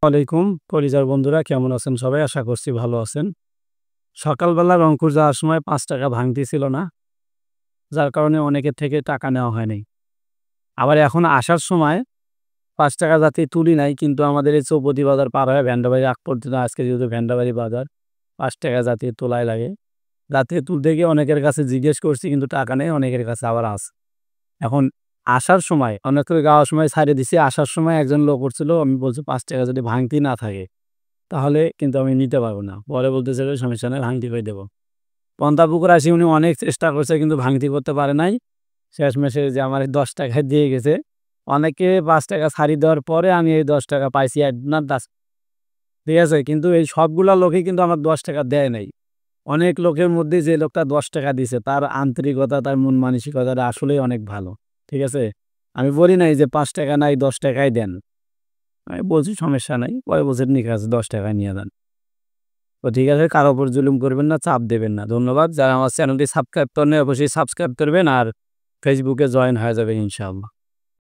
ওয়ালাইকুম পরিবার বন্ধুরা কেমন আছেন সবাই? আশা করছি ভালো আছেন। সকালবেলা রংপুর যাওয়ার সময় ৳৫ ভাঙতি ছিল না, যার কারণে অনেকের থেকে টাকা নেওয়া হয় নাই। আবার এখন আসার সময় ৳৫ যাতে তুলি নাই, কিন্তু আমাদের এই চৌপতি বাজার পার হয়ে ভ্যান্ডাবাড়ি আগ পর্যন্ত আজকে যেহেতু ভ্যান্ডাবাড়ি বাজার ৳৫ জাতীয় তোলাই লাগে। জাতীয় তুলতে গিয়ে অনেকের কাছে জিজ্ঞেস করছি কিন্তু টাকা নেই, অনেকের কাছে আবার আছে। এখন আসার সময় অনেকের যাওয়ার সময় ছাইড়ে দিছি, আসার সময় একজন লোক উঠছিল, আমি বলছি ৳৫ যদি ভাঙতি না থাকে তাহলে কিন্তু আমি নিতে পারব না। পরে বলতেছে যে, "সমস্যা নাই, ভাঙতি করে দেব।" পন্থাপুকুর আসি উনি অনেক চেষ্টা করছে কিন্তু ভাঙতি করতে পারে নাই। শেষমেশে যে আমার এই ৳10 দিয়ে গেছে। অনেকে ৳5 ছাড়ি দেওয়ার পরে আমি এই ৳10 পাইছি আপনার ঠিক আছে? কিন্তু এই সবগুলা লোকই কিন্তু আমার ৳10 দেয় নাই। অনেক লোকের মধ্যে যে লোকটা ৳10 দিছে তার আন্তরিকতা, তার মন মানসিকতাটা আসলেই অনেক ভালো। ঠিক আছে? আমি বলি নাই যে ৳5 নাই ৳10 দেন। আমি বলছি, "সমস্যা নাই।" পরে বলছে, "ঠিক আছে ৳10 নিয়ে যান।" তো ঠিক আছে, কারো উপর জুলুম করবেন না, চাপ দেবেন না। ধন্যবাদ। যারা আমার চ্যানেলটি সাবস্ক্রাইব করেন নাই অবশ্যই সাবস্ক্রাইব করবেন আর ফেসবুকে জয়েন হয়ে যাবেন ইনশাআল্লাহ।